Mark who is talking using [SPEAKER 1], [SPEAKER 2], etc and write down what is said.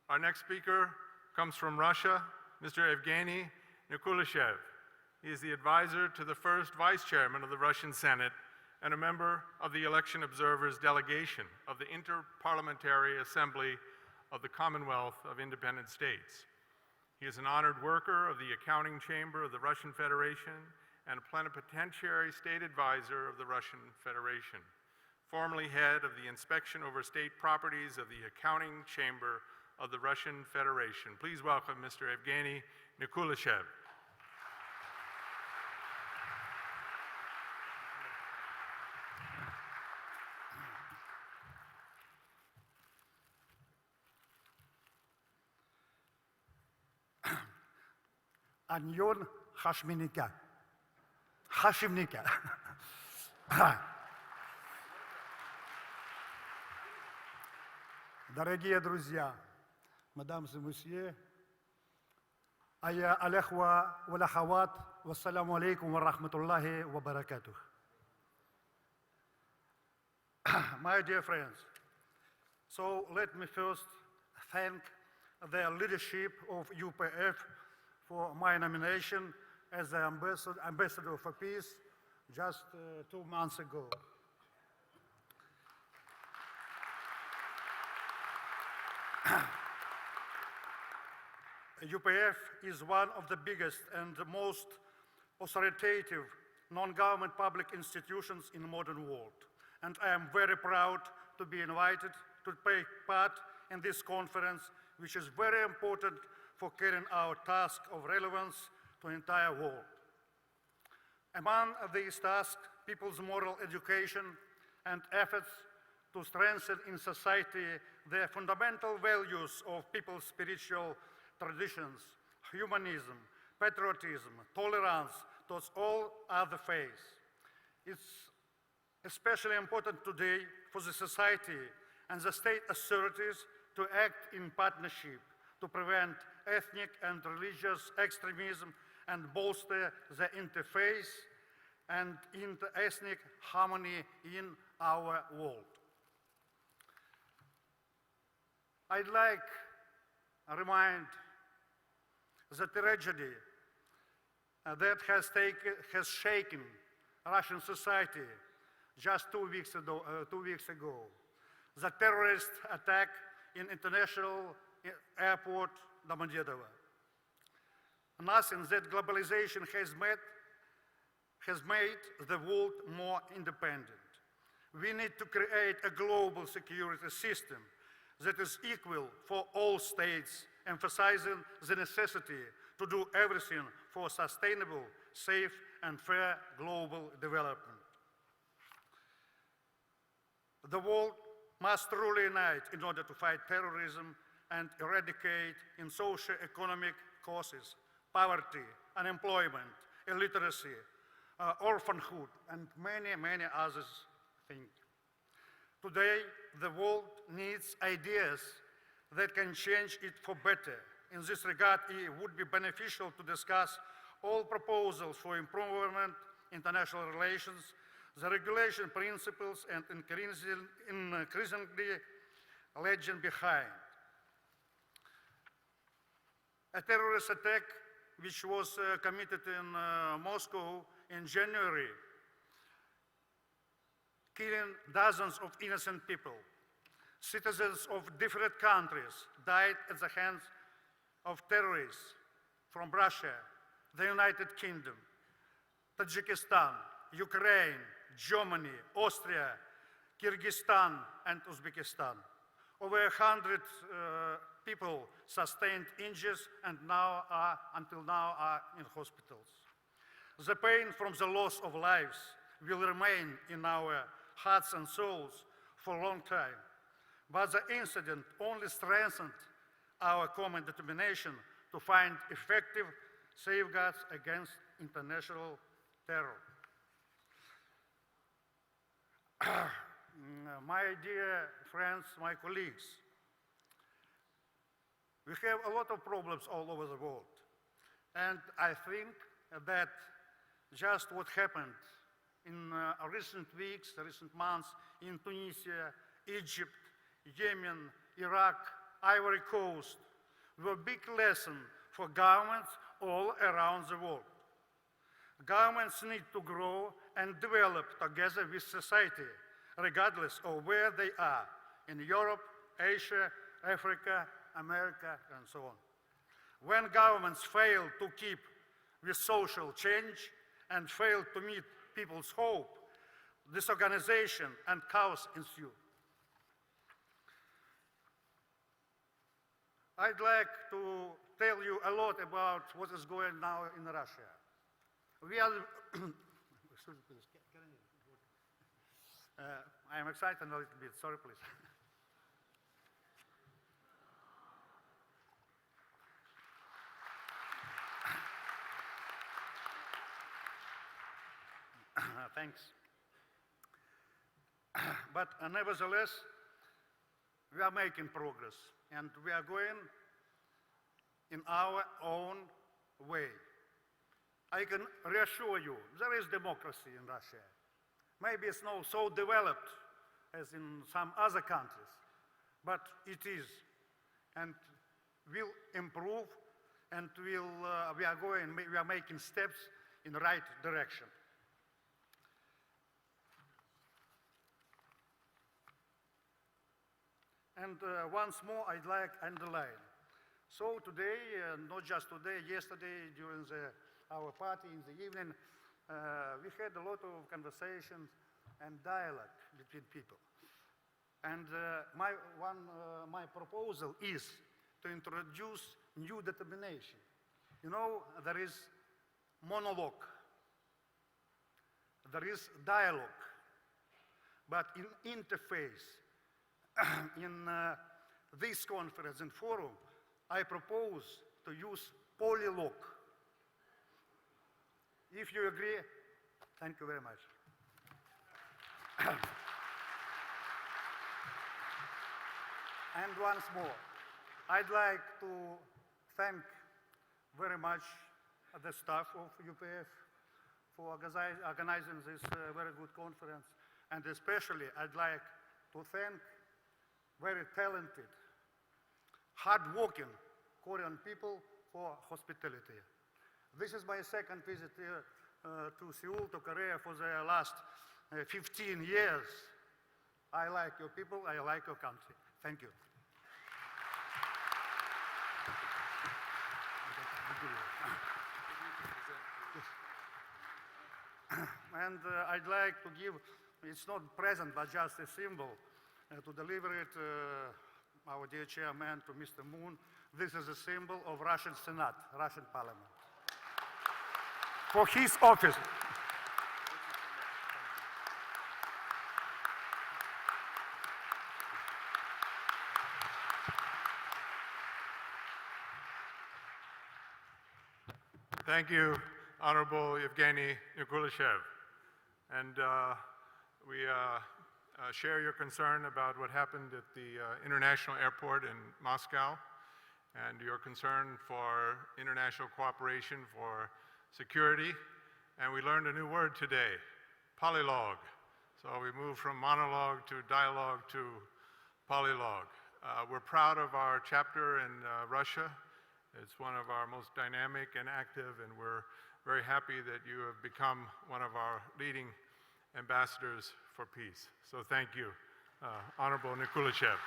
[SPEAKER 1] Our next speaker comes from Russia, Mr. Evgeny Nikulischev. He is the advisor to the first vice chairman of the Russian Senate and a member of the Election Observers Delegation of the Interparliamentary Assembly of the Commonwealth of Independent States. He is an honored worker of the Accounting Chamber of the Russian Federation and a plenipotentiary state advisor of the Russian Federation, formerly head of the Inspection over State Properties of the Accounting Chamber of the Russian Federation. Please welcome Mr. Evgeny Nikulischev.
[SPEAKER 2] Аньон Хашминика. Хашимника. Дорогие друзья, мадам и месье, أيها الأخوة والأخوات والسلام عليكم ورحمة الله وبركاته. My dear friends, so let me first thank the leadership of UPF for my nomination as the ambassador for peace just 2 months ago. UPF is one of the biggest and the most authoritative non-government public institutions in the modern world, and I am very proud to be invited to take part in this conference, which is very important for carrying out task of relevance to the entire world. Among these tasks, people's moral education and efforts to strengthen in society the fundamental values of people's spiritual traditions, humanism, patriotism, tolerance towards all other faiths. It's especially important today for the society and the state authorities to act in partnership to prevent ethnic and religious extremism and bolster the interfaith and inter-ethnic harmony in our world. I'd like to remind the tragedy that has shaken Russian society just 2 weeks ago, the terrorist attack in international airport Domodedovo. Nothing that globalization has made the world more independent. We need to create a global security system that is equal for all states, emphasizing the necessity to do everything for sustainable, safe, and fair global development. The world must truly unite in order to fight terrorism and eradicate in socio-economic causes, poverty, unemployment, illiteracy, orphanhood, and many, many other things. Today, the world needs ideas that can change it for better. In this regard, it would be beneficial to discuss all proposals for improvement in international relations, the regulation principles, and increasingly legend behind. A terrorist attack which was committed in Moscow in January, killing dozens of innocent people. Citizens of different countries died at the hands of terrorists from Russia, the United Kingdom, Tajikistan, Ukraine, Germany, Austria, Kyrgyzstan, and Uzbekistan. Over 100 people sustained injuries and until now are in hospitals. The pain from the loss of lives will remain in our hearts and souls for a long time. But the incident only strengthened our common determination to find effective safeguards against international terror. My dear friends, my colleagues, we have a lot of problems all over the world. And I think that just what happened in recent weeks, recent months in Tunisia, Egypt, Yemen, Iraq, Ivory Coast were a big lesson for governments all around the world. Governments need to grow and develop together with society, regardless of where they are, in Europe, Asia, Africa, America, and so on. When governments fail to keep with social change and fail to meet people's hope, disorganization and chaos ensue. I'd like to tell you a lot about what is going on now in Russia. We are, I am excited a little bit, sorry please. Thanks. But nevertheless, we are making progress and we are going in our own way. I can reassure you, there is democracy in Russia. Maybe it's not so developed as in some other countries, but it is, and will improve, and we are making steps in the right direction. And once more, I'd like to underline. So today, not just today, yesterday during our party in the evening, we had a lot of conversations and dialogue between people. And my proposal is to introduce new determination. You know, there is monologue, there is dialogue, but in interfaith, in this conference and forum, I propose to use polylogue. If you agree, thank you very much. And once more, I'd like to thank very much the staff of UPF for organizing this very good conference, and especially I'd like to thank very talented, hard-working Korean people for hospitality. This is my second visit here to Seoul, to Korea for the last 15 years. I like your people, I like your country. Thank you. And I'd like to give, it's not present, but just a symbol, to deliver it, our dear chairman, to Mr. Moon. This is a symbol of Russian Senate, Russian Parliament. For his office.
[SPEAKER 1] Thank you, Honorable Evgeny Nikulischev. And we share your concern about what happened at the international airport in Moscow and your concern for international cooperation for security. And we learned a new word today, polylogue. So we moved from monologue to dialogue to polylogue. We're proud of our chapter in Russia. It's one of our most dynamic and active, and we're very happy that you have become one of our leading ambassadors for peace. So thank you, Honorable Nikulischev.